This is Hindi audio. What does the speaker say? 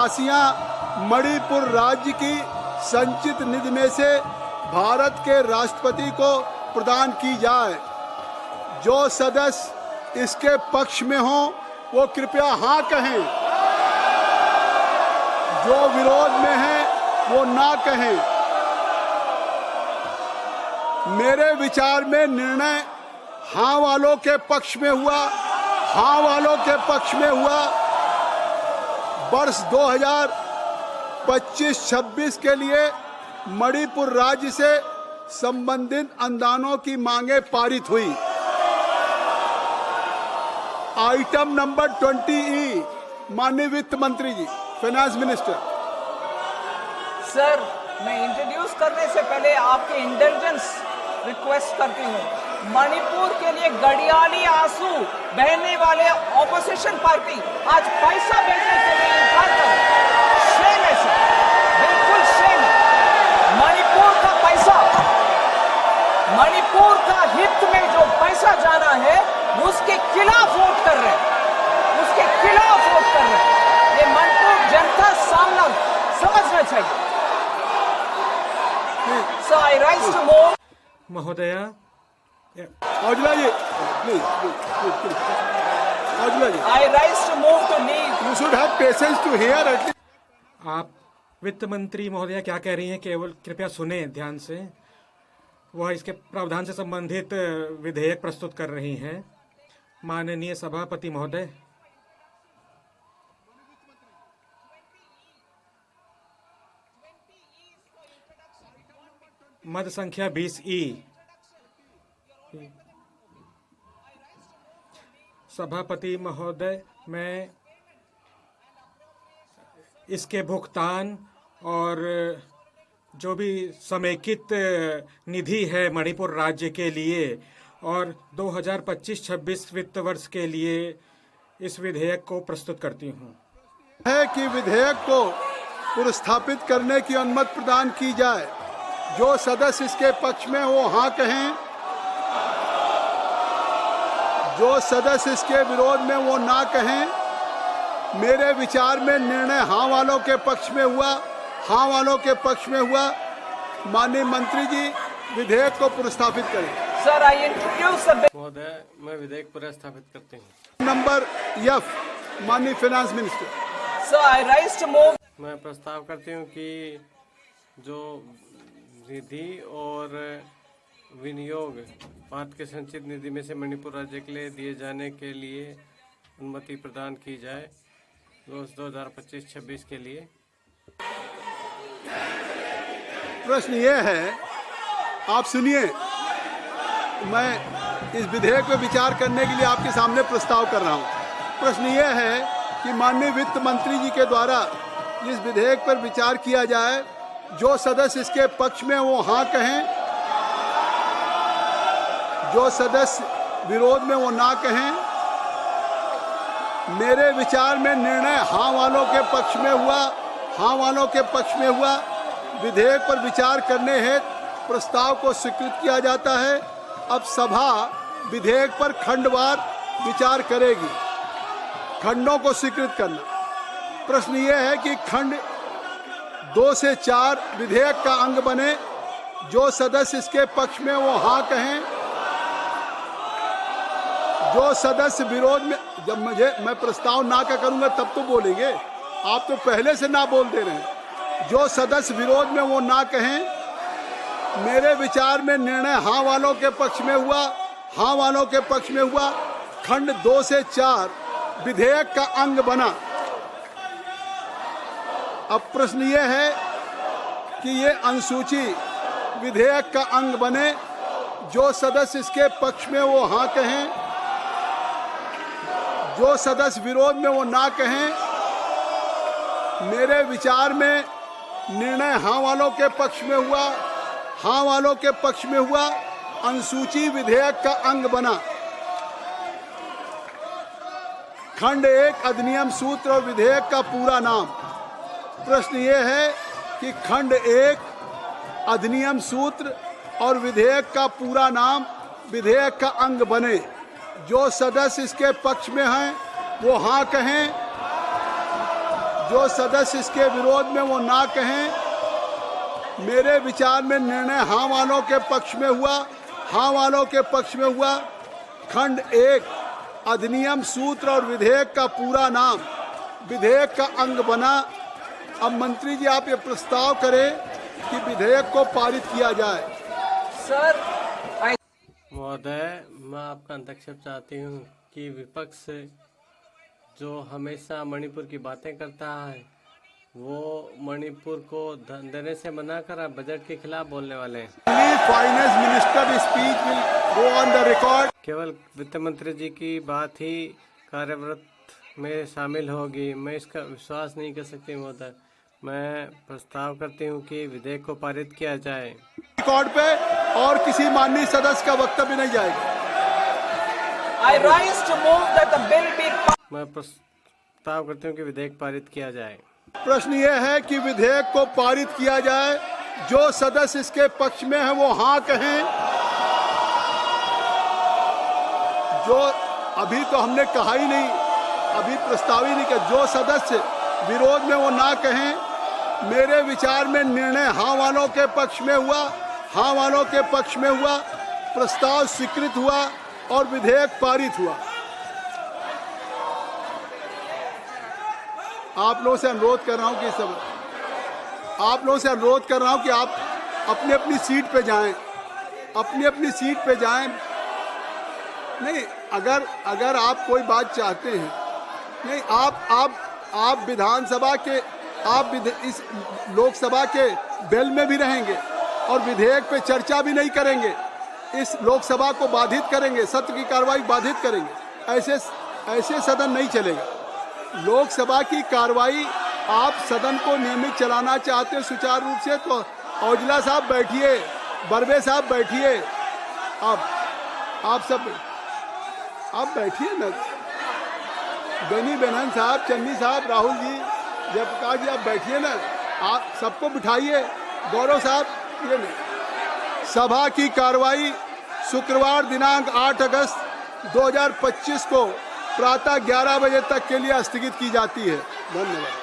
राशियां मणिपुर राज्य की संचित निधि में से भारत के राष्ट्रपति को प्रदान की जाए। जो सदस्य इसके पक्ष में हो वो कृपया हाँ कहें, जो विरोध में है वो ना कहें। मेरे विचार में निर्णय हाँ वालों के पक्ष में हुआ, हाँ वालों के पक्ष में हुआ। वर्ष 2025-26 के लिए मणिपुर राज्य से संबंधित अनुदानों की मांगे पारित हुई। आइटम नंबर 20E, माननीय वित्त मंत्री जी, फाइनेंस मिनिस्टर। सर, मैं इंट्रोड्यूस करने से पहले आपके इंटेलिजेंस रिक्वेस्ट करती हूँ। मणिपुर के लिए गड़ियाली आंसू बहने वाले ऑपोजिशन पार्टी आज पैसा भेजने के लिए इनकार कर, शेम है सर, बिल्कुल शेम है। मणिपुर का पैसा, मणिपुर का हित में जो पैसा जाना है उसके खिलाफ वोट कर रहे हैं, उसके खिलाफ वोट कर रहे हैं। ये मणिपुर जनता सामना समझना चाहिए। So I rise to move. महोदया, Aujla ji, please, Aujla ji, I rise to move to leave. you should have patience to hear at least. आप वित्त मंत्री महोदया क्या कह रही हैं केवल कृपया सुने ध्यान से। वह इसके प्रावधान से संबंधित विधेयक प्रस्तुत कर रही हैं। माननीय सभापति महोदय, मद संख्या 20E। सभापति महोदय, मैं इसके भुगतान और जो भी समेकित निधि है मणिपुर राज्य के लिए और 2025-26 वित्त वर्ष के लिए इस विधेयक को प्रस्तुत करती हूँ। है कि विधेयक को पुरस्थापित करने की अनुमति प्रदान की जाए। जो सदस्य इसके पक्ष में वो हाँ कहें, जो सदस्य इसके विरोध में वो ना कहें। मेरे विचार में निर्णय हाँ वालों के पक्ष में हुआ, हाँ वालों के पक्ष में हुआ। माननीय मंत्री जी विधेयक को पुरस्थापित करें। Sir, I introduce a bill. महोदय, मैं विधेयक पुरस्थापित करती हूँ। नंबर F, माननीय finance minister. Sir, I rise to move. मैं प्रस्ताव करती हूँ कि जो निधि और विनियोग भारत के संचित निधि में से मणिपुर राज्य के लिए दिए जाने के लिए अनुमति प्रदान की जाए 2025-26 के लिए। प्रश्न ये है, आप सुनिए, मैं इस विधेयक पर विचार करने के लिए आपके सामने प्रस्ताव कर रहा हूँ। प्रश्न ये है कि माननीय वित्त मंत्री जी के द्वारा इस विधेयक पर विचार किया जाए। जो सदस्य इसके पक्ष में वो हाँ कहें, जो सदस्य विरोध में वो ना कहें। मेरे विचार में निर्णय हाँ वालों के पक्ष में हुआ, हाँ वालों के पक्ष में हुआ। विधेयक पर विचार करने हेतु प्रस्ताव को स्वीकृत किया जाता है। अब सभा विधेयक पर खंडवार विचार करेगी। खंडों को स्वीकृत करना। प्रश्न यह है कि खंड 2 से 4 विधेयक का अंग बने। जो सदस्य इसके पक्ष में वो हाँ कहें, जो सदस्य विरोध में, जब मैं प्रस्ताव ना का करूंगा तब तो बोलेंगे, आप तो पहले से ना बोल दे रहे हैं। जो सदस्य विरोध में वो ना कहें। मेरे विचार में निर्णय हाँ वालों के पक्ष में हुआ, हाँ वालों के पक्ष में हुआ। खंड 2 से 4 विधेयक का अंग बना। अब प्रश्न ये है कि ये अनुसूची विधेयक का अंग बने। जो सदस्य इसके पक्ष में वो हाँ कहें, जो सदस्य विरोध में वो ना कहें। मेरे विचार में निर्णय हाँ वालों के पक्ष में हुआ, हाँ वालों के पक्ष में हुआ। अनुसूची विधेयक का अंग बना। खंड 1 अधिनियम सूत्र और विधेयक का पूरा नाम। प्रश्न ये है कि खंड 1 अधिनियम सूत्र और विधेयक का पूरा नाम विधेयक का अंग बने। जो सदस्य इसके पक्ष में हैं वो हाँ कहें, जो सदस्य इसके विरोध में वो ना कहें। मेरे विचार में निर्णय हाँ वालों के पक्ष में हुआ, हाँ वालों के पक्ष में हुआ। खंड 1 अधिनियम, सूत्र और विधेयक का पूरा नाम विधेयक का अंग बना। अब मंत्री जी आप ये प्रस्ताव करें कि विधेयक को पारित किया जाए। सर, महोदय, मैं आपका हस्तक्षेप चाहती हूँ कि विपक्ष जो हमेशा मणिपुर की बातें करता है वो मणिपुर को धन देने से मना कर आप बजट के खिलाफ बोलने वाले हैं। Finance minister speech will go on the record. केवल वित्त मंत्री जी की बात ही कार्यव्रत में शामिल होगी, मैं इसका विश्वास नहीं कर सकती महोदय। मैं प्रस्ताव करती हूँ कि विधेयक को पारित किया जाए। रिकॉर्ड पे और किसी माननीय सदस्य का वक्तव्य नहीं जाएगा। I rise to move that the bill be मैं प्रस्ताव करती हूँ कि विधेयक पारित किया जाए। प्रश्न यह है कि विधेयक को पारित किया जाए। जो सदस्य इसके पक्ष में है वो हाँ कहें। जो अभी तो हमने कहा ही नहीं, अभी प्रस्ताव ही नहीं किया। जो सदस्य विरोध में वो ना कहें। मेरे विचार में निर्णय हाँ वालों के पक्ष में हुआ, हाँ वालों के पक्ष में हुआ। प्रस्ताव स्वीकृत हुआ और विधेयक पारित हुआ। आप लोगों से अनुरोध कर रहा हूं कि सब आप लोगों से अनुरोध कर रहा हूं कि आप अपनी अपनी सीट पे जाएं, अपनी अपनी सीट पे जाएं। नहीं, अगर आप कोई बात चाहते हैं, नहीं, आप विधानसभा के, इस लोकसभा के बेल में भी रहेंगे और विधेयक पे चर्चा भी नहीं करेंगे। इस लोकसभा को बाधित करेंगे, सत्र की कार्रवाई बाधित करेंगे। ऐसे सदन नहीं चलेगा। लोकसभा की कार्रवाई आप सदन को नियमित चलाना चाहते हैं सुचारू रूप से, तो औजला साहब बैठिए, बर्वे साहब बैठिए, आप सब आप बैठिए ना। बेनी बेनन साहब, चन्नी साहब, राहुल जी, जयप्रकाश जी, आप बैठिए ना। आप सबको बिठाइए। गौरव साहब, ये नहीं। सभा की कार्रवाई शुक्रवार दिनांक 8 अगस्त 2025 को प्रातः 11 बजे तक के लिए स्थगित की जाती है। धन्यवाद।